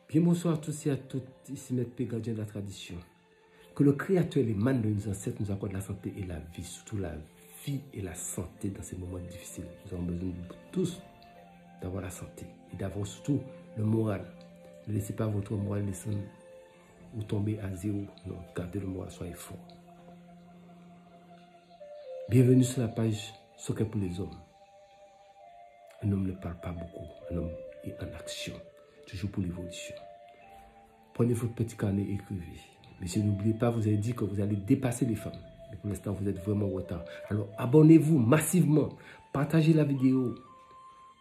Bien bonsoir à tous et à toutes, ici Maître P, gardien de la tradition. Que le Créateur et les manes de nos ancêtres nous accordent la santé et la vie, surtout la vie et la santé dans ces moments difficiles. Nous avons besoin tous d'avoir la santé et d'avoir surtout le moral. Ne laissez pas votre moral descendre ou tomber à zéro. Non, gardez le moral, soyez fort. Bienvenue sur la page Secret pour les hommes. Un homme ne parle pas beaucoup, un homme est en action, toujours pour l'évolution. Prenez votre petit carnet et écrivez. Mais si n'oubliez pas, vous avez dit que vous allez dépasser les femmes. Mais pour l'instant, vous êtes vraiment en retard. Alors abonnez-vous massivement. Partagez la vidéo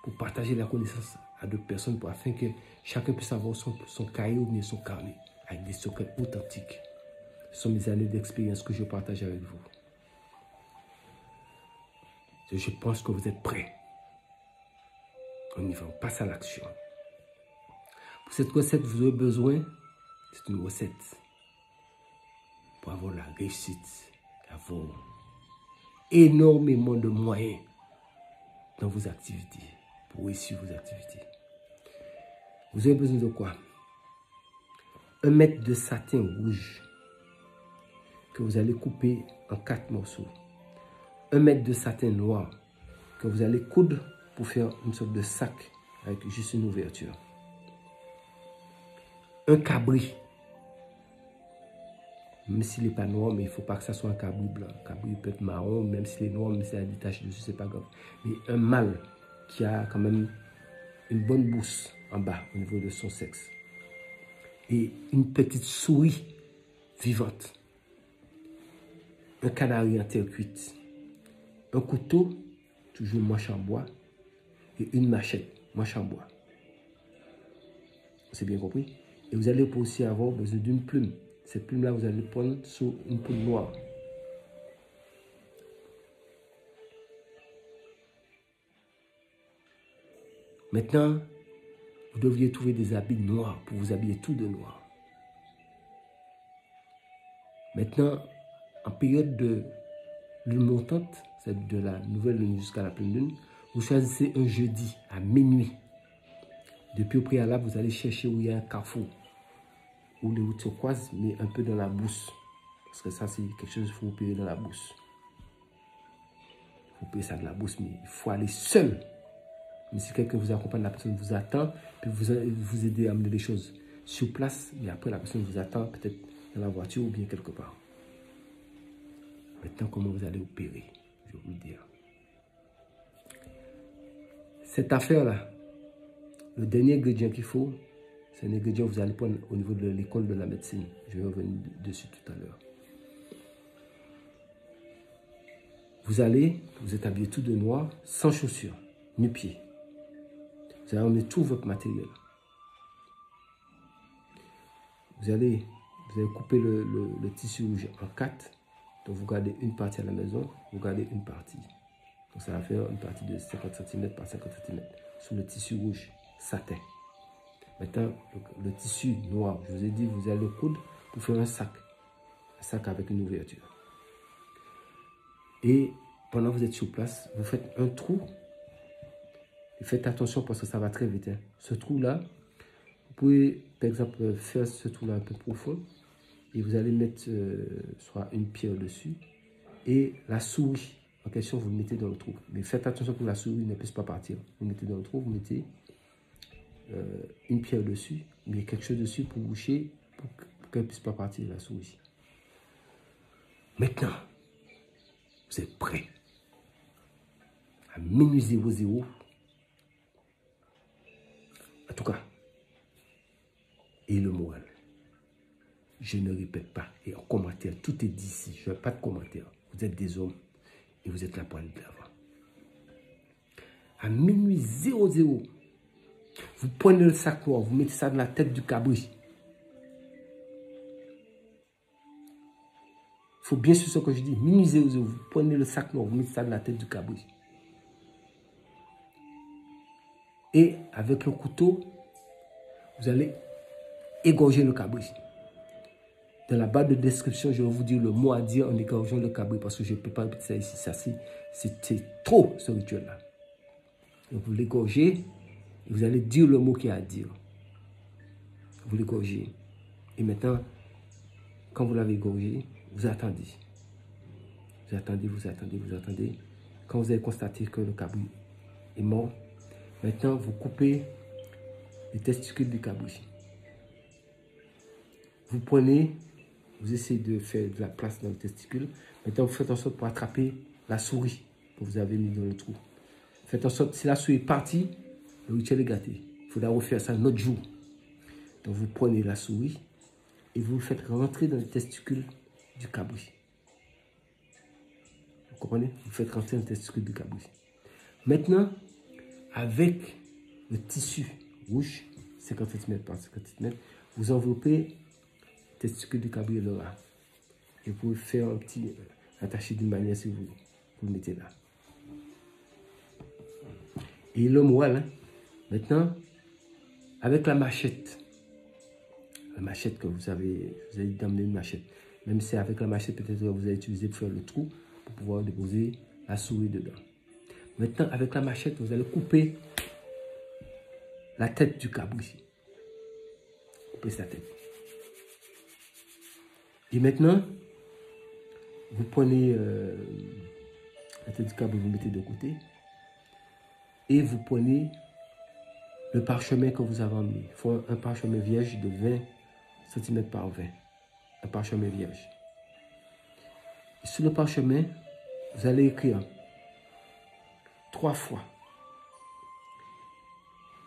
pour partager la connaissance à d'autres personnes afin que chacun puisse avoir son cahier ou bien son carnet avec des secrets authentiques. Ce sont mes années d'expérience que je partage avec vous. Je pense que vous êtes prêts. On y va, on passe à l'action. Pour cette recette, vous aurez besoin, c'est une recette pour avoir la réussite, avoir énormément de moyens dans vos activités, pour réussir vos activités. Vous avez besoin de quoi? 1 mètre de satin rouge que vous allez couper en 4 morceaux. 1 mètre de satin noir que vous allez coudre pour faire une sorte de sac avec juste une ouverture. Un cabri, même s'il n'est pas noir, mais il ne faut pas que ça soit un cabri blanc. Un cabri peut être marron, même s'il est noir, mais s'il y a des taches dessus, c'est pas grave. Mais un mâle qui a quand même une bonne bourse en bas au niveau de son sexe. Et une petite souris vivante. Un canari en terre cuite. Un couteau, toujours manche en bois. Et une machette, manche en bois. C'est bien compris? Et vous allez aussi avoir besoin d'une plume. Cette plume-là, vous allez prendre sur une plume noire. Maintenant, vous devriez trouver des habits noirs pour vous habiller tout de noir. Maintenant, en période de lune montante, c'est de la nouvelle lune jusqu'à la pleine lune, vous choisissez un jeudi à minuit. Depuis au préalable, vous allez chercher où il y a un carrefour, où les routes se croisent, mais un peu dans la bourse. Parce que ça, c'est quelque chose qu'il faut payer dans la bourse. Il faut payer ça de la bourse, mais il faut aller seul. Mais si quelqu'un vous accompagne, la personne vous attend, puis vous aider à amener les choses sur place, mais après la personne vous attend, peut-être dans la voiture ou bien quelque part. Maintenant, comment vous allez opérer? Je vais vous le dire. Cette affaire-là, le dernier ingrédient qu'il faut, c'est un ingrédient que vous allez prendre au niveau de l'école de la médecine. Je vais revenir dessus tout à l'heure. Vous êtes habillé tout de noir, sans chaussures, nu-pieds. Vous allez emmener tout votre matériel. Vous allez couper le tissu rouge en 4. Donc vous gardez une partie à la maison, vous gardez une partie. Donc ça va faire une partie de 50 cm par 50 cm sur le tissu rouge satin. Maintenant, le tissu noir, je vous ai dit, vous allez coudre pour faire un sac avec une ouverture. Et pendant que vous êtes sur place, vous faites un trou. Et faites attention parce que ça va très vite. Hein. Ce trou-là, vous pouvez, par exemple, faire ce trou-là un peu profond. Et vous allez mettre soit une pierre dessus. Et la souris en question, vous le mettez dans le trou. Mais faites attention que la souris ne puisse pas partir. Vous mettez dans le trou, vous mettez une pierre dessus, mais quelque chose dessus pour boucher, pour qu'elle ne puisse pas partir, la souris. Maintenant, vous êtes prêts. À minuit 00. En tout cas, et le moral. Je ne répète pas. Et en commentaire, tout est dit ici. Je n'ai pas de commentaire. Vous êtes des hommes et vous êtes là pour aller de l'avant. À minuit 00, vous prenez le sac noir, vous mettez ça dans la tête du cabri. Il faut bien sûr ce que je dis. Minuit 00, vous prenez le sac noir, vous mettez ça dans la tête du cabri. Et avec le couteau, vous allez égorger le cabri. Dans la barre de description, je vais vous dire le mot à dire en égorgeant le cabri parce que je ne peux pas répéter ça ici. Ça, c'est trop ce rituel-là. Donc vous l'égorgez et vous allez dire le mot qu'il y a à dire. vous l'égorgez. Et maintenant, quand vous l'avez égorgé, vous attendez. Vous attendez, vous attendez, vous attendez. Quand vous avez constaté que le cabri est mort, maintenant vous coupez les testicules du cabri. Vous prenez, vous essayez de faire de la place dans le testicule. Maintenant vous faites en sorte pour attraper la souris que vous avez mis dans le trou. Faites en sorte, si la souris est partie, le rituel est gâté. Il faudra refaire ça un autre jour. Donc vous prenez la souris et vous le faites rentrer dans le testicule du cabri. Vous comprenez? Vous faites rentrer dans le testicule du cabri. Maintenant, avec le tissu rouge, 50 cm par 50 cm, vous enveloppez le testicule du cabri là. Et vous pouvez faire un petit attaché d'une manière si vous le mettez là. Et le moelle, maintenant, avec la machette que vous avez d'amener une machette. Même si avec la machette, peut-être que vous avez utilisé pour faire le trou, pour pouvoir déposer la souris dedans. Maintenant, avec la machette, vous allez couper la tête du cabri. Coupez sa tête. Et maintenant, vous prenez la tête du cabri, vous mettez de côté. Et vous prenez le parchemin que vous avez emmené. Il faut un parchemin vierge de 20 cm par 20. Un parchemin vierge. Et sur le parchemin, vous allez écrire 3 fois.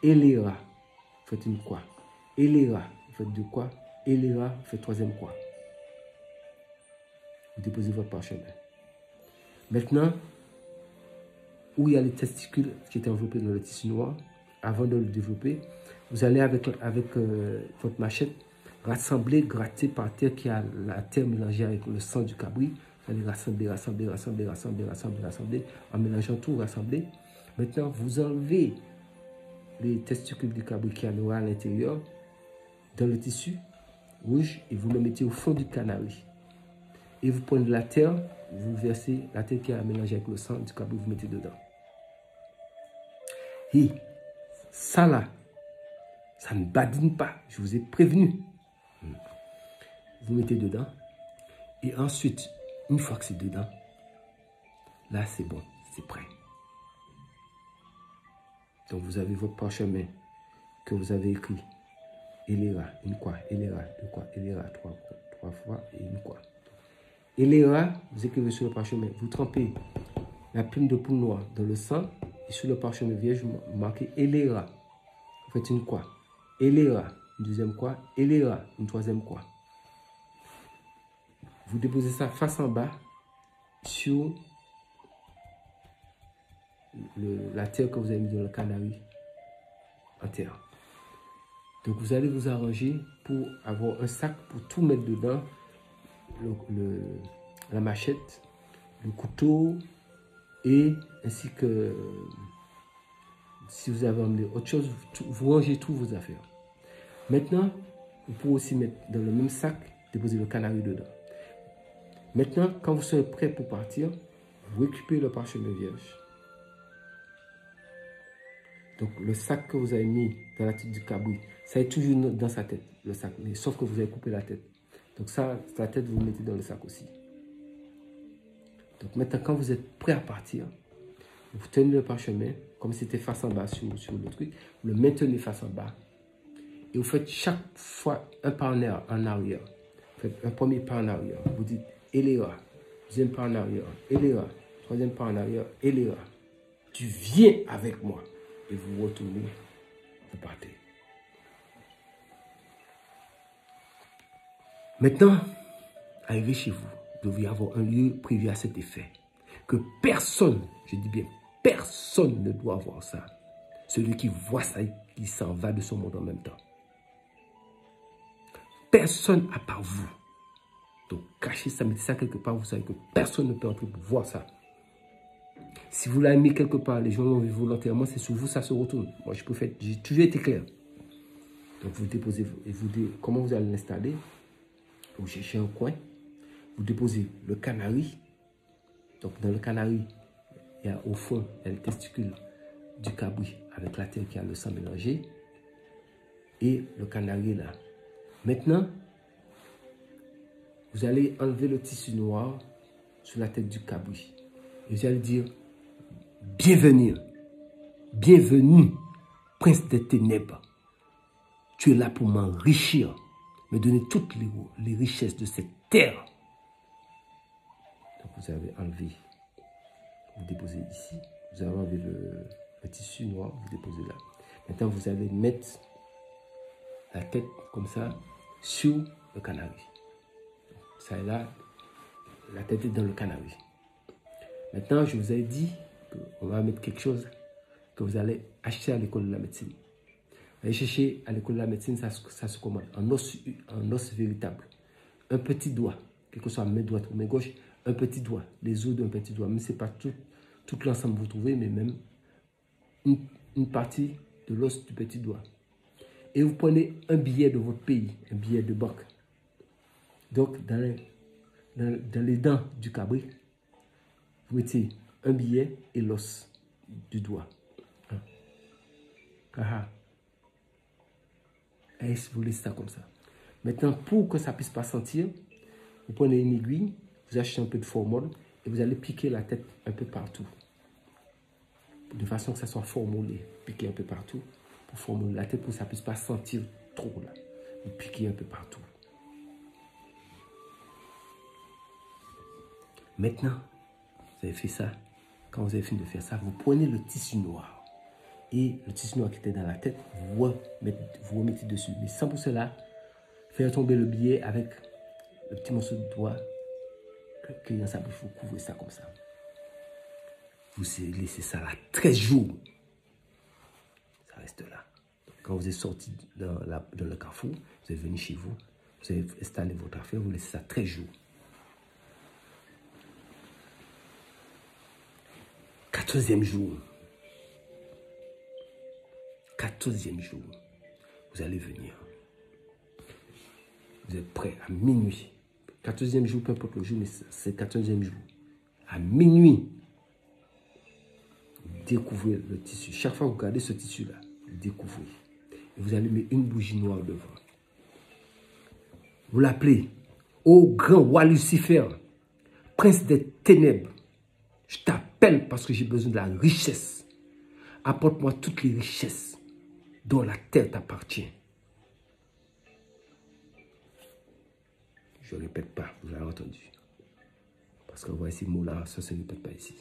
Elera, faites une croix. Elera, faites 2 croix. Elera, faites 3e croix. Vous déposez votre parchemin. Maintenant, où il y a les testicules qui étaient enveloppés dans le tissu noir, avant de le développer, vous allez avec votre machette rassembler, gratter par terre qui a la terre mélangée avec le sang du cabri. Vous allez rassembler, en mélangeant tout, rassembler. Maintenant, vous enlevez les testicules du cabri qui a noir à l'intérieur dans le tissu rouge et vous le mettez au fond du canari. Et vous prenez la terre, vous versez la terre qui a mélangé avec le sang du cabri, vous mettez dedans. Et ça là, ça ne badine pas, je vous ai prévenu. Vous mettez dedans. Et ensuite, une fois que c'est dedans, là c'est bon, c'est prêt. Donc vous avez votre parchemin que vous avez écrit. Elera, une croix, Elera, 2 croix, Elera, 3 fois et une croix. Elera, vous écrivez sur le parchemin, vous trempez la plume de poule noire dans le sang et sur le parchemin vierge, vous marquez Elera. Vous faites une croix. Elera, une 2e croix. Elera, une 3e croix. Vous déposez ça face en bas sur la terre que vous avez mis dans le canari en terre. Donc vous allez vous arranger pour avoir un sac pour tout mettre dedans. La machette, le couteau et ainsi que si vous avez emmené autre chose, vous rangez tous vos affaires. Maintenant, vous pouvez aussi mettre dans le même sac, déposer le canari dedans. Maintenant, quand vous serez prêt pour partir, vous récupérez le parchemin vierge. Donc le sac que vous avez mis dans la tête du cabri, ça est toujours dans sa tête, le sac, mais sauf que vous avez coupé la tête. Donc ça, la tête, vous le mettez dans le sac aussi. Donc maintenant, quand vous êtes prêt à partir, vous tenez le parchemin, comme si c'était face en bas sur le truc, vous le maintenez face en bas. Et vous faites chaque fois un pas en arrière. Vous faites un premier pas en arrière. Vous dites Elera, 2e pas en arrière, Elera, 3e pas en arrière, Elera. Tu viens avec moi. Et vous retournez, vous partez. Maintenant, arrivé chez vous, vous devez avoir un lieu prévu à cet effet. Que personne, je dis bien personne ne doit voir ça. Celui qui voit ça, il s'en va de son monde en même temps. Personne à part vous. Donc cachez ça, mettez ça quelque part, vous savez que personne ne peut entrer pour voir ça. Si vous l'avez mis quelque part, les gens l'ont vu volontairement, c'est sur vous, ça se retourne. Moi, j'ai toujours été clair. Donc, vous déposez, et vous dites comment vous allez l'installer. Vous cherchez un coin, vous déposez le canari. Donc, dans le canari, il y a au fond, il y a le testicule du cabri avec la terre qui a le sang mélangé. Et le canari là, Maintenant, vous allez enlever le tissu noir sur la tête du cabri. Et vous allez dire, bienvenue, bienvenue, prince des ténèbres. Tu es là pour m'enrichir, me donner toutes les richesses de cette terre. Donc vous avez enlevé, vous déposez ici. Vous avez enlevé le tissu noir, vous déposez là. Maintenant, vous allez mettre la tête comme ça sur le canari. Ça est là, la tête est dans le canari. Maintenant, je vous ai dit qu'on va mettre quelque chose que vous allez acheter à l'école de la médecine. Vous allez chercher à l'école de la médecine, ça se commande en os véritable. Un petit doigt, quel que soit main droite ou main gauche, un petit doigt, les os d'un petit doigt. Même si ce n'est pas tout l'ensemble que vous trouvez, mais même une partie de l'os du petit doigt. Et vous prenez un billet de votre pays, un billet de banque. Donc, dans les dents du cabri, vous mettez un billet et l'os du doigt. Et vous laissez ça comme ça. Maintenant, pour que ça ne puisse pas sentir, vous prenez une aiguille, vous achetez un peu de formol et vous allez piquer la tête un peu partout. De façon que ça soit formolé. Piquer un peu partout pour formuler la tête pour que ça ne puisse pas sentir trop là. Vous piquez un peu partout. Maintenant, vous avez fait ça. Quand vous avez fini de faire ça, vous prenez le tissu noir. Et le tissu noir qui était dans la tête, vous remettez dessus. Mais sans pour cela, faire tomber le billet avec le petit morceau de doigt qui est dans sa bouche. Vous couvrez ça comme ça. Vous laissez ça là 13 jours. Ça reste là. Quand vous êtes sorti dans le carrefour, vous êtes venu chez vous, vous avez installé votre affaire, vous laissez ça 13 jours. 14e jour. 14e jour. Vous allez venir. Vous êtes prêts à minuit. 14e jour, peu importe le jour, mais c'est 14e jour. À minuit, découvrez le tissu. Chaque fois que vous regardez ce tissu-là, découvrez. Et vous allumez une bougie noire devant. Vous l'appelez, ô grand roi Lucifer, prince des ténèbres, je t'appelle parce que j'ai besoin de la richesse. Apporte-moi toutes les richesses dont la terre t'appartient. Je ne répète pas, vous l'avez entendu. Parce qu'on voit ces mots-là, ça ne se répète pas ici.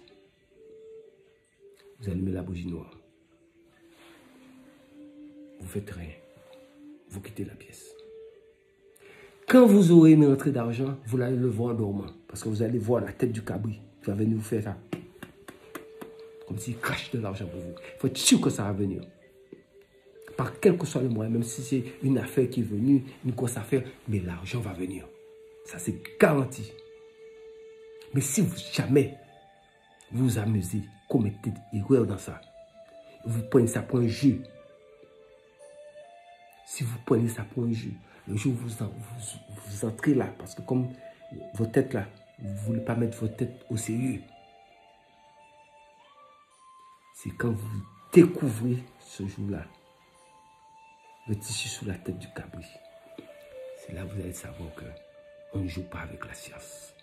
Vous allumez la bougie noire. Vous faites rien. Vous quittez la pièce. Quand vous aurez une rentrée d'argent, vous allez le voir en dormant. Parce que vous allez voir la tête du cabri qui va venir vous faire ça. Comme s'il crache de l'argent pour vous. Il faut être sûr que ça va venir. Par quel que soit le moyen, même si c'est une affaire qui est venue, une grosse affaire, mais l'argent va venir. Ça, c'est garanti. Mais si jamais vous vous amusez, commettez erreur dans ça, vous prenez ça pour un jeu. Si vous prenez ça pour un jeu, le jour où vous entrez là, parce que comme votre tête là, vous ne voulez pas mettre votre tête au sérieux. C'est quand vous découvrez ce jour-là, le tissu sous la tête du cabri. C'est là que vous allez savoir qu'on ne joue pas avec la science.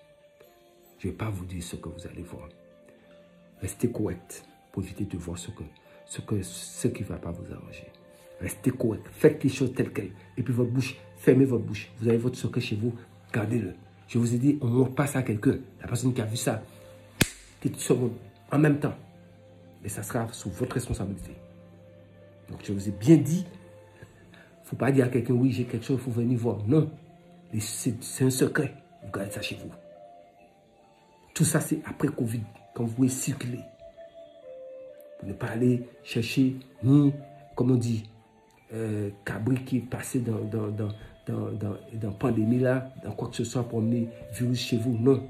Je ne vais pas vous dire ce que vous allez voir. Restez correct pour éviter de voir ce qui ne va pas vous arranger. Restez correct. Faites les choses telles quelles. Et puis votre bouche, fermez votre bouche. Vous avez votre secret chez vous, gardez-le. Je vous ai dit, on ne montre pas ça à quelqu'un. La personne qui a vu ça, en même temps. Et ça sera sous votre responsabilité. Donc je vous ai bien dit, il ne faut pas dire à quelqu'un, oui, j'ai quelque chose, il faut venir voir. Non, c'est un secret. Vous gardez ça chez vous. Tout ça, c'est après Covid, quand vous pouvez circuler. Pour ne pas aller chercher, comme on dit, cabri qui est passé dans pandémie là, dans quoi que ce soit pour emmener virus chez vous. Non.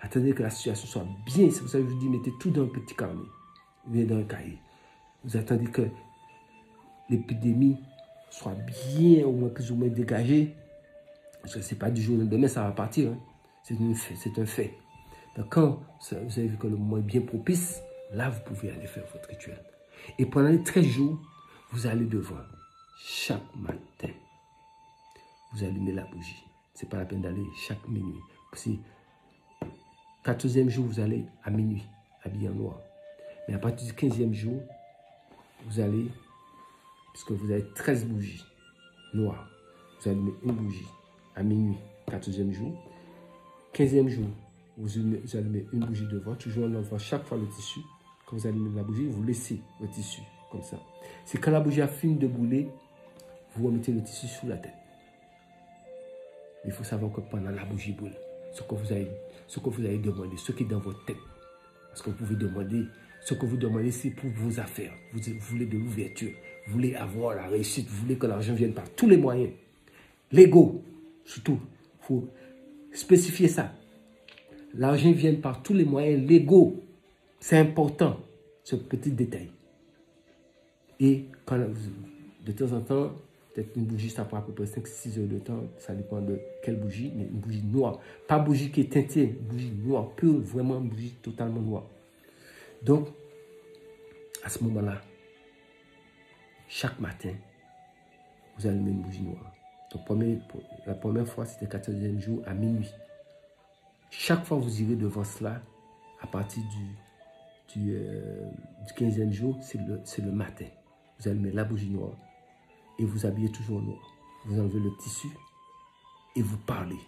Attendez que la situation soit bien. C'est pour ça que je vous dis, mettez tout dans un petit carnet. Ou dans un cahier. Vous attendez que l'épidémie soit bien, au moins plus ou moins dégagée. Parce que ce n'est pas du jour au lendemain, ça va partir. Hein. C'est un fait. Donc quand vous avez vu que le moment est bien propice, là vous pouvez aller faire votre rituel. Et pendant les 13 jours, vous allez devant chaque matin. vous allumez la bougie. Ce n'est pas la peine d'aller chaque minuit. Si 14e jour, vous allez à minuit, habillé en noir. Mais à partir du 15e jour, vous allez, puisque vous avez 13 bougies noires, vous allumez une bougie à minuit, 14e jour. 15e jour, vous allumez une bougie devant, toujours en enlevant chaque fois le tissu. Quand vous allumez la bougie, vous laissez le tissu comme ça. C'est quand la bougie a fini de brûler, vous remettez le tissu sous la tête. Il faut savoir que pendant la bougie brûle, ce que vous avez demandé, ce qui est dans votre tête, parce que vous pouvez demander, ce que vous demandez, c'est pour vos affaires. Vous voulez de l'ouverture, vous voulez avoir la réussite, vous voulez que l'argent vienne par tous les moyens. L'ego, surtout, il faut spécifier ça. L'argent vient par tous les moyens. L'ego, c'est important, ce petit détail. Et quand, de temps en temps, peut-être une bougie, ça prend à peu près 5-6 heures de temps. Ça dépend de quelle bougie, mais une bougie noire. Pas bougie qui est teintée, une bougie noire, pure, vraiment une bougie totalement noire. Donc, à ce moment-là, chaque matin, vous allumez une bougie noire. Donc, la première fois, c'était 14e jour à minuit. Chaque fois que vous irez devant cela, à partir du 15e jour, c'est le matin. Vous allumez la bougie noire et vous habillez toujours en noir. Vous enlevez le tissu et vous parlez.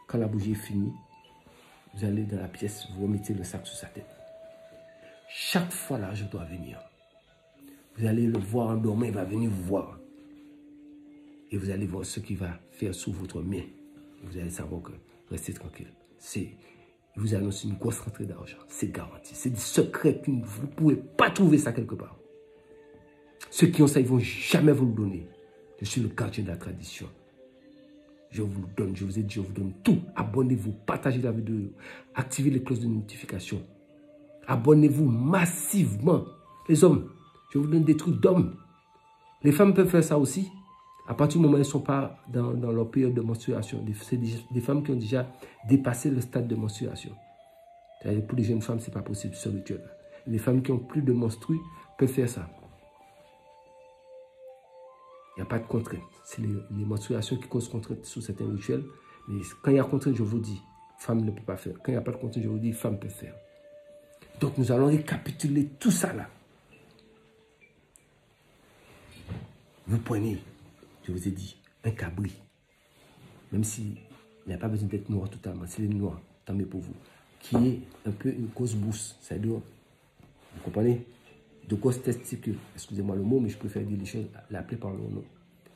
Quand la bougie est finie, vous allez dans la pièce, vous remettez le sac sur sa tête. Chaque fois l'argent doit venir. Vous allez le voir en dormant, il va venir vous voir. Et vous allez voir ce qu'il va faire sous votre main. Vous allez savoir que restez tranquille. Il vous annonce une grosse rentrée d'argent. C'est garanti. C'est des secrets que vous ne pouvez pas trouver ça quelque part. Ceux qui ont ça, ils ne vont jamais vous le donner. Je suis le gardien de la tradition. Je vous le donne, je vous ai dit, je vous donne tout. Abonnez-vous, partagez la vidéo, activez les cloches de notification. Abonnez-vous massivement. Les hommes, je vous donne des trucs d'hommes. Les femmes peuvent faire ça aussi. À partir du moment où elles ne sont pas dans leur période de menstruation. C'est des femmes qui ont déjà dépassé le stade de menstruation. Pour les jeunes femmes, ce n'est pas possible ce rituel. Les femmes qui ont plus de menstrues peuvent faire ça. Il n'y a pas de contrainte. C'est les menstruations qui causent contrainte sous certains rituels. Mais quand il y a contrainte, je vous dis, femme ne peut pas faire. Quand il n'y a pas de contrainte, je vous dis, femme peut faire. Donc nous allons récapituler tout ça là. Vous prenez, je vous ai dit, un cabri. Même s'il n'y a pas besoin d'être noir totalement, c'est noir, tant mieux pour vous. Qui est un peu une grosse bourse. C'est-à-dire, vous comprenez? De grosses testicules. Excusez-moi le mot, mais je préfère dire les choses, l'appeler par leur nom.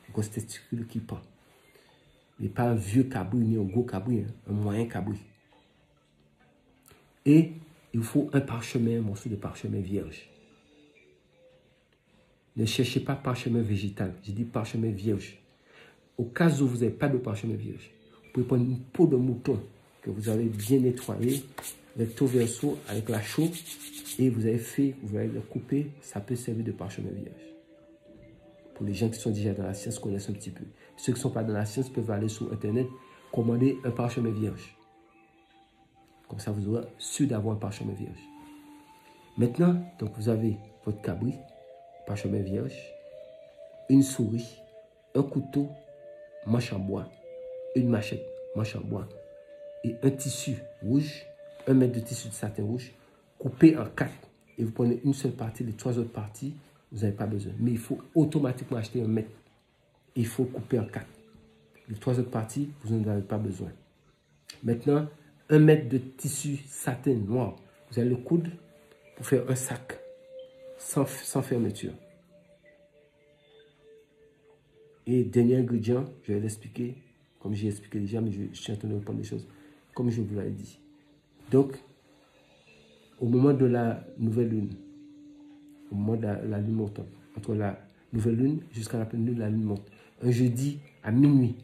Une grosse testicule qui pend. Mais pas un vieux cabri, ni un gros cabri, hein, un moyen cabri. Et il faut un parchemin, un morceau de parchemin vierge. Ne cherchez pas parchemin végétal. Je dis parchemin vierge. Au cas où vous n'avez pas de parchemin vierge, vous pouvez prendre une peau de mouton que vous avez bien nettoyée, recto verso avec la chaux, et vous allez le couper, ça peut servir de parchemin vierge. Pour les gens qui sont déjà dans la science, connaissent un petit peu. Ceux qui ne sont pas dans la science peuvent aller sur Internet, commander un parchemin vierge. Comme ça, vous aurez sûr d'avoir un parchemin vierge. Maintenant, donc vous avez votre cabri, parchemin vierge, une souris, un couteau, manche en bois, une machette, manche en bois, et un tissu rouge, 1 mètre de tissu de satin rouge, coupé en 4. Et vous prenez une seule partie, les 3 autres parties, vous n'avez pas besoin. Mais il faut automatiquement acheter 1 mètre. Il faut couper en 4. Les 3 autres parties, vous n'en avez pas besoin. Maintenant, 1 mètre de tissu satin noir. Vous allez le coudre pour faire un sac sans fermeture. Et dernier ingrédient, je vais l'expliquer, comme j'ai expliqué déjà, mais je suis en train de reprendre les choses, comme je vous l'avais dit. Donc, au moment de la nouvelle lune, au moment de la lune montante, entre la nouvelle lune jusqu'à la pleine lune, la lune monte. Un jeudi à minuit,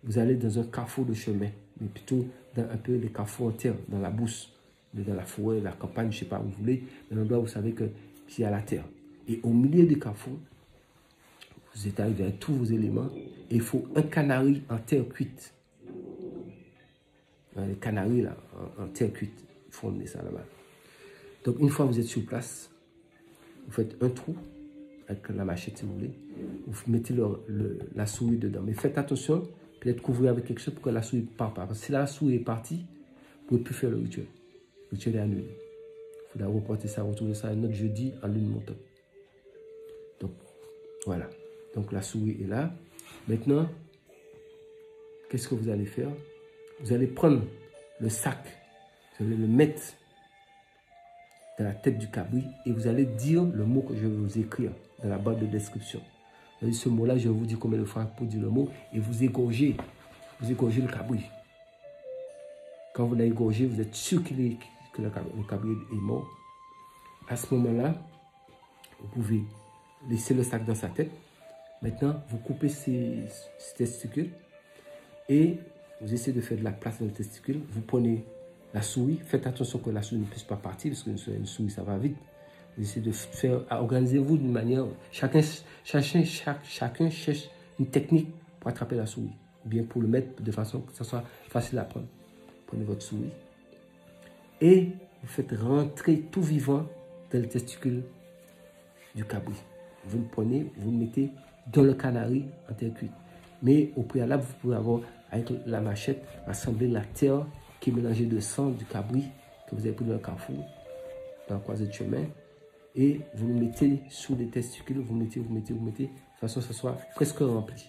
vous allez dans un carrefour de chemin, mais plutôt dans un peu les carrefours en terre, dans la bourse, dans la forêt, la campagne, je ne sais pas où vous voulez, dans l'endroit où vous savez qu'il y a la terre. Et au milieu du carrefour, vous êtes arrivé avec tous vos éléments, et il faut un canari en terre cuite. Les canaris là, en terre cuite, il faut emmener ça là-bas. Donc une fois que vous êtes sur place, vous faites un trou avec la machette si vous voulez, vous mettez la souris dedans. Mais faites attention, Peut-être couvrir avec quelque chose pour que la souris ne parte pas. Parce que si la souris est partie, vous ne pouvez plus faire le rituel. Le rituel est annulé. Il faudra reporter ça, retourner ça un autre jeudi en lune montante. Donc, voilà. Donc, la souris est là. Maintenant, qu'est-ce que vous allez faire? Vous allez prendre le sac, vous allez le mettre dans la tête du cabri et vous allez dire le mot que je vais vous écrire dans la barre de description. Ce mot-là, je vais vous dire combien de fois pour dire le mot et vous égorgez le cabri. Quand vous l'avez égorgé, vous êtes sûr que le cabri est mort. À ce moment-là, vous pouvez laisser le sac dans sa tête. Maintenant, vous coupez ces testicules et vous essayez de faire de la place dans le testicule. Vous prenez la souris. Faites attention que la souris ne puisse pas partir parce qu'une souris, ça va vite. Vous essayez de faire, organisez-vous d'une manière, chacun cherche une technique pour attraper la souris, ou bien pour le mettre de façon que ça soit facile à prendre. Prenez votre souris et vous faites rentrer tout vivant dans le testicule du cabri. Vous le prenez, vous le mettez dans le canari en terre cuite. Mais au préalable, vous pouvez avoir, avec la machette, assembler la terre qui est mélangée de sang du cabri que vous avez pris dans le carrefour, dans la croisée de chemin. Et vous le mettez sous les testicules, vous mettez, de façon que ce soit presque rempli.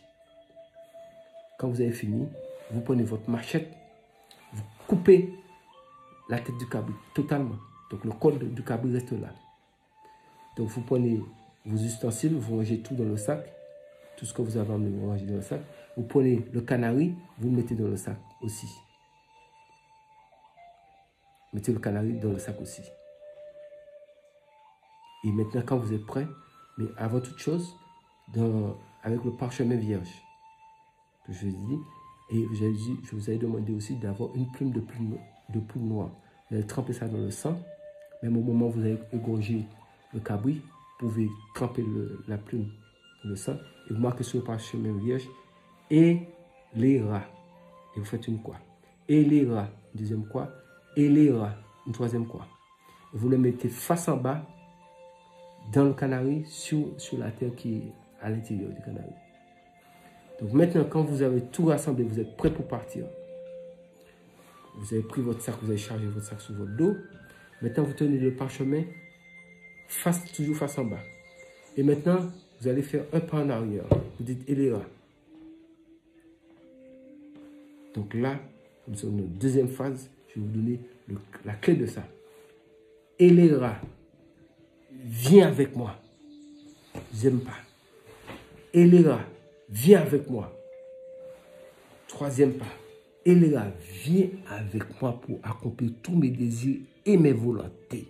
Quand vous avez fini, vous prenez votre machette, vous coupez la tête du cabri totalement. Donc le corps du cabri reste là. Donc vous prenez vos ustensiles, vous rangez tout dans le sac, tout ce que vous avez emmené, vous rangez dans le sac. Vous prenez le canari, vous le mettez dans le sac aussi. Mettez le canari dans le sac aussi. Et maintenant, quand vous êtes prêt, mais avant toute chose, avec le parchemin vierge que je vous ai dit, et je vous ai demandé aussi d'avoir une plume de poule noire. Vous allez tremper ça dans le sang. Même au moment où vous allez égorger le cabri, vous pouvez tremper la plume dans le sang et vous marquez sur le parchemin vierge et les rats. Et vous faites une croix. Et les rats, une deuxième croix. Et les rats, une troisième croix. Et vous le mettez face en bas dans le canari sur la terre qui est à l'intérieur du canari. Donc maintenant, quand vous avez tout rassemblé, vous êtes prêt pour partir. Vous avez pris votre sac, vous avez chargé votre sac sur votre dos. Maintenant, vous tenez le parchemin toujours face en bas. Et maintenant, vous allez faire un pas en arrière. Vous dites Eléra. Donc là, nous sommes dans la deuxième phase. Je vais vous donner la clé de ça. Eléra, viens avec moi. J'aime pas. Eléra, viens avec moi. Troisième pas. Eléra, viens avec moi pour accomplir tous mes désirs et mes volontés.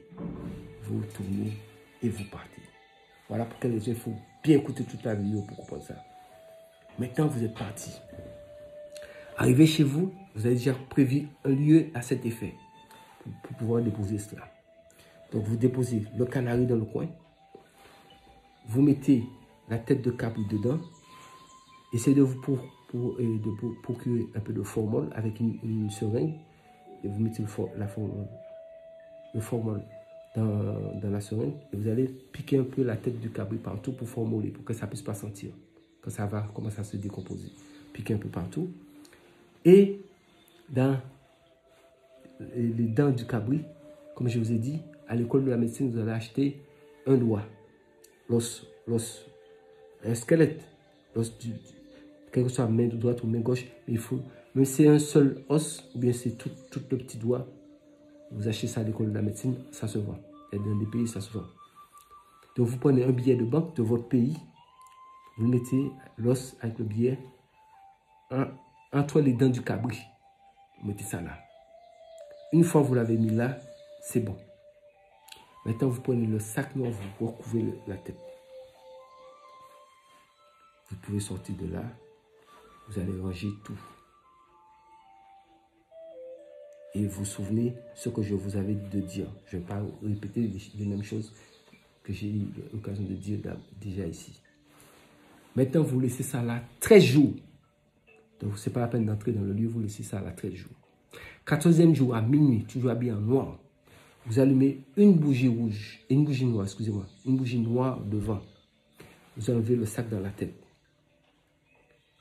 Vous tournez et vous partez. Voilà pourquoi il faut bien écouter toute la vidéo pour comprendre ça. Maintenant, vous êtes parti. Arrivé chez vous, vous avez déjà prévu un lieu à cet effet pour pouvoir déposer cela. Donc, vous déposez le canari dans le coin. Vous mettez la tête de cabri dedans. Essayez de vous procurer un peu de formol avec une seringue. Et vous mettez le formol dans la seringue. Et vous allez piquer un peu la tête du cabri partout pour formoler, pour que ça ne puisse pas sentir. Quand ça va commencer à se décomposer. Piquez un peu partout. Et dans les dents du cabri, comme je vous ai dit, à l'école de la médecine, vous allez acheter un doigt, l'os, un squelette, l'os quelle que soit la main droite ou main gauche, mais il faut, même si c'est un seul os, ou bien c'est tout le petit doigt, vous achetez ça à l'école de la médecine, ça se vend. Et dans des pays, ça se vend. Donc vous prenez un billet de banque de votre pays, vous mettez l'os avec le billet entre les dents du cabri. Vous mettez ça là. Une fois que vous l'avez mis là, c'est bon. Maintenant, vous prenez le sac noir, vous recouvrez la tête. Vous pouvez sortir de là. Vous allez ranger tout. Et vous vous souvenez ce que je vous avais dit de dire. Je ne vais pas répéter les mêmes choses que j'ai eu l'occasion de dire déjà ici. Maintenant, vous laissez ça là 13 jours. Donc, ce n'est pas la peine d'entrer dans le lieu, vous laissez ça là 13 jours. 14e jour à minuit, toujours habillé en noir. Vous allumez une bougie rouge, une bougie noire, excusez-moi, une bougie noire devant. Vous enlevez le sac dans la tête.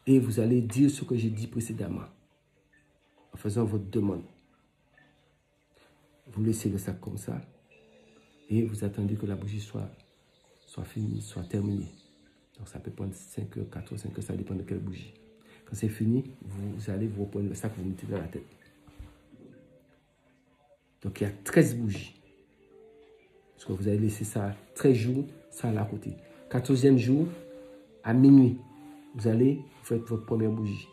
Et vous allez dire ce que j'ai dit précédemment. En faisant votre demande. Vous laissez le sac comme ça. Et vous attendez que la bougie soit finie, soit terminée. Donc ça peut prendre 5 heures, 4 heures, 5 heures, ça dépend de quelle bougie. Quand c'est fini, vous allez vous reprendre le sac, vous mettez dans la tête. Donc il y a 13 bougies. Parce que vous allez laisser ça 13 jours, ça à la côté. 14e jour, à minuit, vous faites votre première bougie.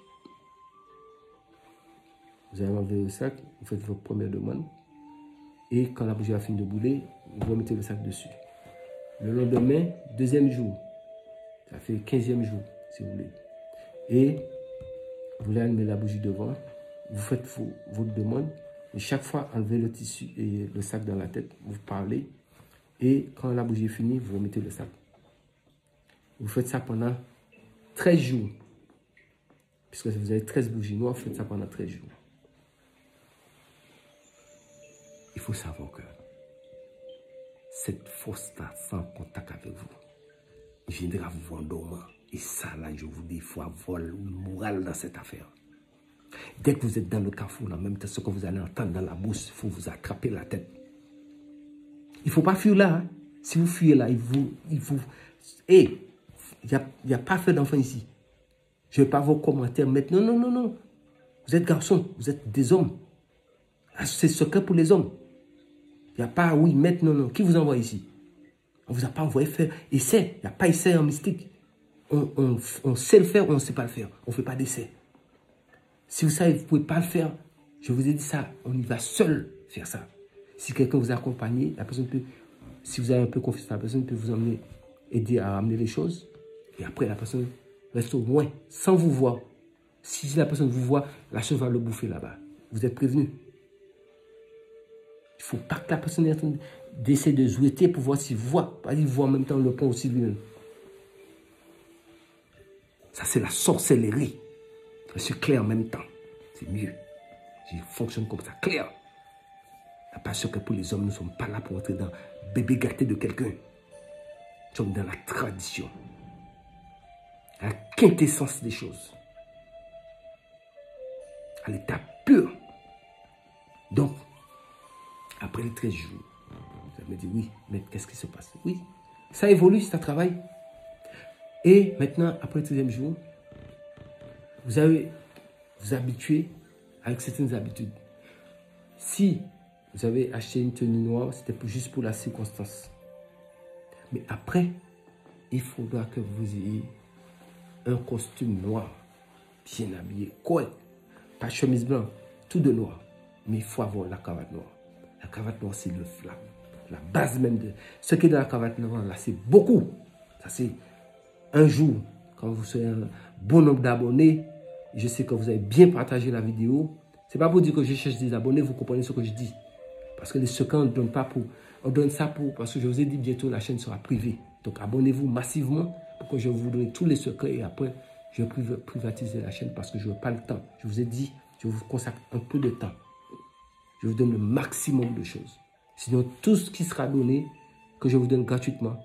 Vous allez enlever le sac, vous faites votre première demande. Et quand la bougie a fini de bouler, vous remettez le sac dessus. Le lendemain, 2e jour, ça fait 15e jour, si vous voulez. Et vous allez allumer la bougie devant, vous faites votre demande. Et chaque fois, enlevez le tissu et le sac dans la tête, vous parlez. Et quand la bougie est finie, vous remettez le sac. Vous faites ça pendant 13 jours. Puisque vous avez 13 bougies noires, vous faites ça pendant 13 jours. Il faut savoir que cette force-là, sans contact avec vous, viendra vous voir dormant. Et ça, là, je vous dis, il faut avoir le moral dans cette affaire. Dès que vous êtes dans le carrefour, en même temps, ce que vous allez entendre dans la bouche, il faut vous attraper la tête. Il ne faut pas fuir là. Hein. Si vous fuyez là, il n'y a pas fait d'enfant ici. Je ne vais pas vos commentaires mettre. Non, non, non, non. Vous êtes garçons, vous êtes des hommes. C'est secret pour les hommes. Il n'y a pas, oui, mettre, non, non. Qui vous envoie ici? On ne vous a pas envoyé faire essai. Il n'y a pas essai en mystique. On sait le faire ou on ne sait pas le faire. On ne fait pas d'essai. Si vous savez que vous ne pouvez pas le faire, je vous ai dit ça, on y va seul faire ça. Si quelqu'un vous accompagne, la personne peut, si vous avez un peu confiance, la personne peut vous emmener, aider à amener les choses. Et après, la personne reste au loin, sans vous voir. Si la personne vous voit, la chose va le bouffer là-bas. Vous êtes prévenu. Il ne faut pas que la personne ait en train d'essayer de zouetter pour voir s'il voit. Pas qu'il voit en même temps le pont aussi lui-même. Ça, c'est la sorcellerie. C'est clair en même temps. C'est mieux. Je fonctionne comme ça, clair. Il n'y a pas sûr que pour les hommes, nous ne sommes pas là pour entrer dans le bébé gâté de quelqu'un. Nous sommes dans la tradition. La quintessence des choses. À l'état pur. Donc, après les 13 jours, vous allez me dire, oui, mais qu'est-ce qui se passe? Oui, ça évolue, ça travaille. Et maintenant, après le 13e jour, vous allez vous habituer avec certaines habitudes. Si vous avez acheté une tenue noire, c'était juste pour la circonstance. Mais après, il faudra que vous ayez un costume noir, bien habillé, correct. Pas chemise blanche, tout de noir. Mais il faut avoir la cravate noire. La cravate noire, c'est la base même de... Ce qui est dans la cravate noire, là, c'est beaucoup. Ça, c'est un jour, quand vous serez un bon nombre d'abonnés, je sais que vous avez bien partagé la vidéo. Ce n'est pas pour dire que je cherche des abonnés, vous comprenez ce que je dis. Parce que les secrets, on ne donne pas pour... On donne ça pour... Parce que je vous ai dit, bientôt, la chaîne sera privée. Donc, abonnez-vous massivement pour que je vous donne tous les secrets. Et après, je vais privatiser la chaîne parce que je n'ai pas le temps. Je vous ai dit, je vous consacre un peu de temps. Je vous donne le maximum de choses. Sinon, tout ce qui sera donné, que je vous donne gratuitement,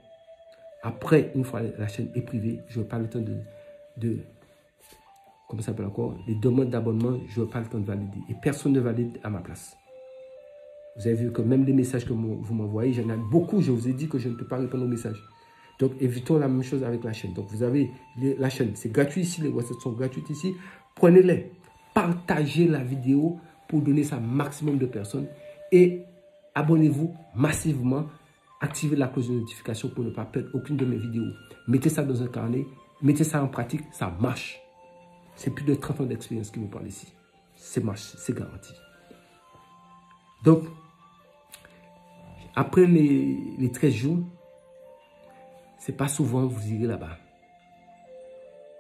après, une fois la chaîne est privée, je n'ai pas le temps de comment ça s'appelle encore, les demandes d'abonnement, je n'ai pas le temps de valider. Et personne ne valide à ma place. Vous avez vu que même les messages que vous m'envoyez, j'en ai beaucoup, je vous ai dit que je ne peux pas répondre aux messages. Donc, évitons la même chose avec la chaîne. Donc, vous avez la chaîne, c'est gratuit ici, les recettes sont gratuites ici. Prenez-les, partagez la vidéo pour donner ça à un maximum de personnes. Et abonnez-vous massivement, activez la cloche de notification pour ne pas perdre aucune de mes vidéos. Mettez ça dans un carnet, mettez ça en pratique, ça marche. C'est plus de 30 ans d'expérience qui vous parle ici. C'est marche, c'est garanti. Donc, après les 13 jours, c'est pas souvent vous irez là-bas.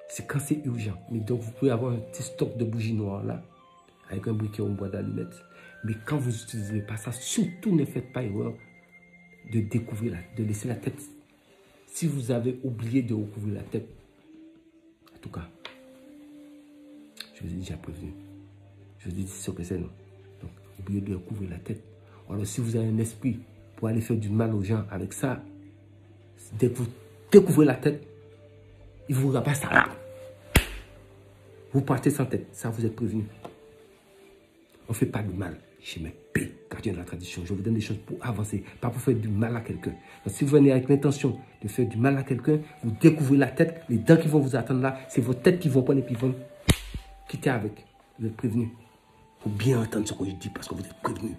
C'est quand c'est urgent. Mais donc, vous pouvez avoir un petit stock de bougies noires là, avec un briquet en bois d'allumettes. Mais quand vous n'utilisez pas ça, surtout ne faites pas erreur de découvrir, de laisser la tête. Si vous avez oublié de recouvrir la tête, en tout cas, je vous ai déjà prévenu. Je vous ai dit ce que c'est, non. Donc, oubliez de recouvrir la tête. Alors, si vous avez un esprit pour aller faire du mal aux gens avec ça, dès que vous découvrez la tête, il vous repasse ça là. Vous partez sans tête. Ça, vous êtes prévenu. On ne fait pas de mal chez mes P, gardiens de la tradition. Je vous donne des choses pour avancer, pas pour faire du mal à quelqu'un. Donc, si vous venez avec l'intention de faire du mal à quelqu'un, vous découvrez la tête, les dents qui vont vous attendre là, c'est votre tête qui vont prendre et puis vont quitter avec. Vous êtes prévenu. Il faut bien entendre ce que je dis parce que vous êtes prévenu.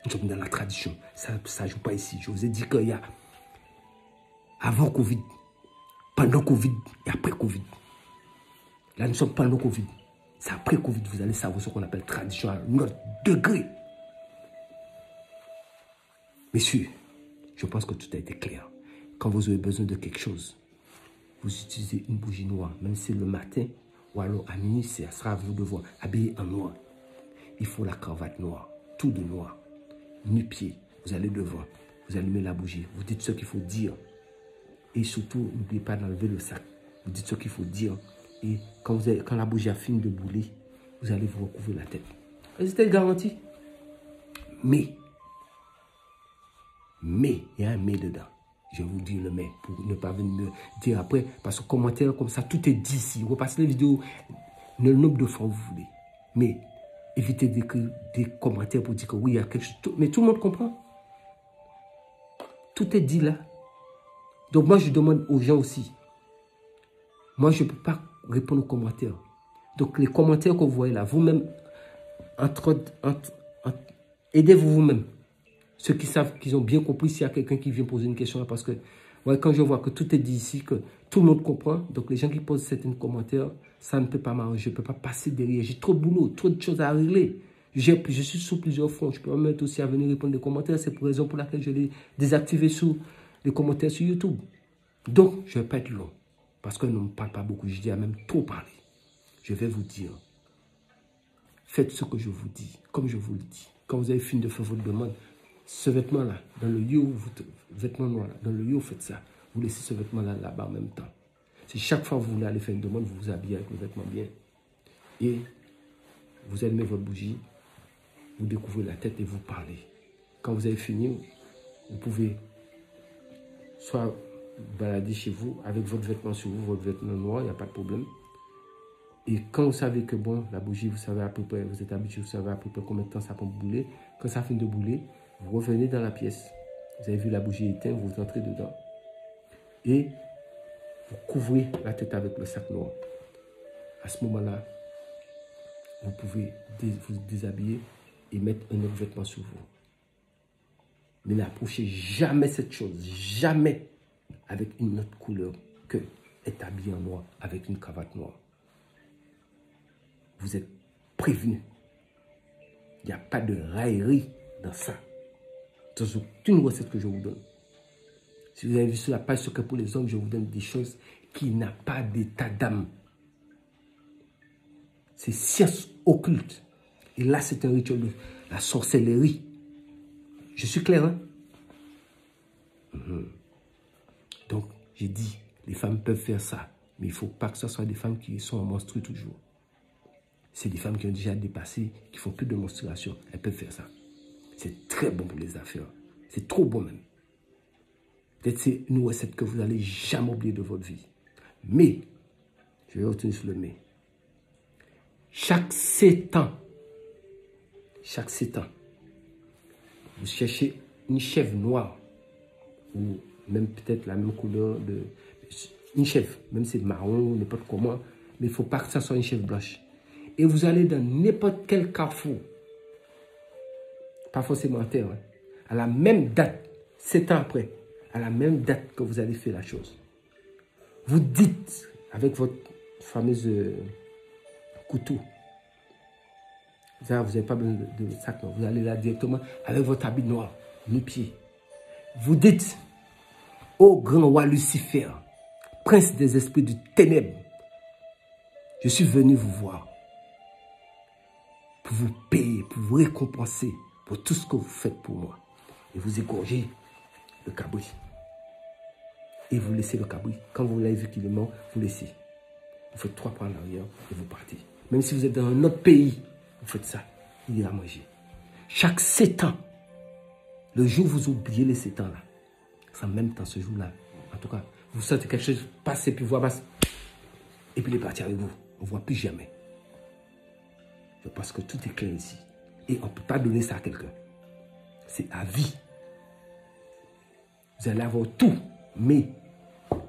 Nous sommes dans la tradition. Ça ne joue pas ici. Je vous ai dit qu'il y a avant Covid, pendant Covid et après Covid. Là, nous sommes pendant Covid. C'est après Covid, vous allez savoir ce qu'on appelle tradition à notre degré. Messieurs, je pense que tout a été clair. Quand vous avez besoin de quelque chose, vous utilisez une bougie noire, même si c'est le matin ou alors à minuit, ça sera à vous de voir, habillé en noir. Il faut la cravate noire, tout de noir, nu-pied. Vous allez devant, vous allumez la bougie, vous dites ce qu'il faut dire. Et surtout, n'oubliez pas d'enlever le sac. Vous dites ce qu'il faut dire. Et quand la bougie a fini de brûler, vous allez vous recouvrir la tête. C'était garanti. Mais, il y a un mais dedans. Je vais vous dire le mais pour ne pas venir me dire après. Parce que commentaire comme ça, tout est dit ici. Vous repassez les vidéos le nombre de fois que vous voulez. Mais évitez d'écrire des commentaires pour dire que oui, il y a quelque chose. Mais tout le monde comprend. Tout est dit là. Donc moi, je demande aux gens aussi. Moi, je ne peux pas répondre aux commentaires. Donc les commentaires que vous voyez là, vous-même, aidez-vous vous-même. Ceux qui savent, qu'ils ont bien compris s'il y a quelqu'un qui vient poser une question là. Parce que ouais, quand je vois que tout est dit ici, que tout le monde comprend, donc les gens qui posent certains commentaires, ça ne peut pas m'arranger. Je ne peux pas passer derrière. J'ai trop de boulot, trop de choses à régler. Je suis sur plusieurs fronts. Je peux me mettre aussi à venir répondre des commentaires. C'est pour raison pour laquelle je l'ai désactivé sur les commentaires sur YouTube. Donc, je ne vais pas être long. Parce que je ne parle pas beaucoup. Je dis à même trop parler. Je vais vous dire. Faites ce que je vous dis. Comme je vous le dis. Quand vous avez fini de faire votre demande, ce vêtement-là, dans le lieu où vêtement noir, là, dans le lieu où vous faites ça, vous laissez ce vêtement-là là-bas en même temps. Si chaque fois que vous voulez aller faire une demande, vous vous habillez avec le vêtement bien. Et vous allumez votre bougie, vous découvrez la tête et vous parlez. Quand vous avez fini, vous pouvez soit balader chez vous avec votre vêtement sur vous, votre vêtement noir, il n'y a pas de problème. Et quand vous savez que bon, la bougie, vous savez à peu près, vous êtes habitué, vous savez à peu près combien de temps ça peut brûler. Quand ça finit de brûler, vous revenez dans la pièce. Vous avez vu la bougie éteinte, vous entrez dedans. Et vous couvrez la tête avec le sac noir. À ce moment-là, vous pouvez vous déshabiller et mettre un autre vêtement sur vous. Mais n'approchez jamais cette chose, jamais avec une autre couleur que être habillé en noir avec une cravate noire. Vous êtes prévenus. Il n'y a pas de raillerie dans ça. Dans aucune recette que je vous donne. Si vous avez vu sur la page Secret pour les hommes, je vous donne des choses qui n'ont pas d'état d'âme. C'est science occulte. Et là, c'est un rituel de la sorcellerie. Je suis clair, hein? Donc, j'ai dit, les femmes peuvent faire ça. Mais il ne faut pas que ce soit des femmes qui sont en menstru toujours. C'est des femmes qui ont déjà dépassé, qui font plus de menstruation. Elles peuvent faire ça. C'est très bon pour les affaires. C'est trop bon même. Peut-être c'est une recette que vous n'allez jamais oublier de votre vie. Mais, je vais retenir sur le mais. Chaque 7 ans, vous cherchez une chèvre noire, ou même peut-être la même couleur de... Une chèvre, même si c'est marron, n'importe comment, mais il ne faut pas que ça soit une chèvre blanche. Et vous allez dans n'importe quel carrefour, pas forcément en terre, hein, à la même date, 7 ans après, à la même date que vous allez faire la chose. Vous dites, avec votre fameuse couteau, vous n'avez pas besoin de sac, non. Vous allez là directement avec votre habit noir, nu-pied. Vous dites, ô grand roi Lucifer, prince des esprits du ténèbre, je suis venu vous voir pour vous payer, pour vous récompenser pour tout ce que vous faites pour moi. Et vous égorgez le cabri. Et vous laissez le cabri. Quand vous l'avez vu qu'il est mort, vous laissez. Vous faites 3 pas en arrière et vous partez. Même si vous êtes dans un autre pays, vous faites ça. Il ira manger. Chaque 7 ans, le jour où vous oubliez les 7 ans là, c'est en même temps ce jour-là. En tout cas, vous sentez quelque chose passer, puis voir passer. Et puis il est parti avec vous. On ne voit plus jamais. Je pense que tout est clair ici. Et on ne peut pas donner ça à quelqu'un. C'est à vie. Vous allez avoir tout, mais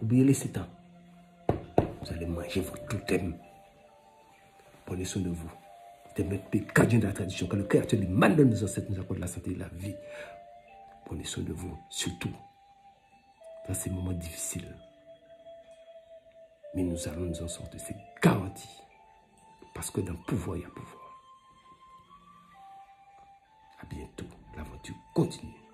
oubliez les 7 ans. Vous allez manger votre gluten. Prenez soin de vous. C'est notre gardien de la tradition. Quand le créateur du mal de nos ancêtres nous accorde la santé et la vie. Prenez soin de vous, surtout dans ces moments difficiles. Mais nous allons nous en sortir, c'est garanti. Parce que dans le pouvoir, il y a pouvoir. À bientôt. L'aventure continue.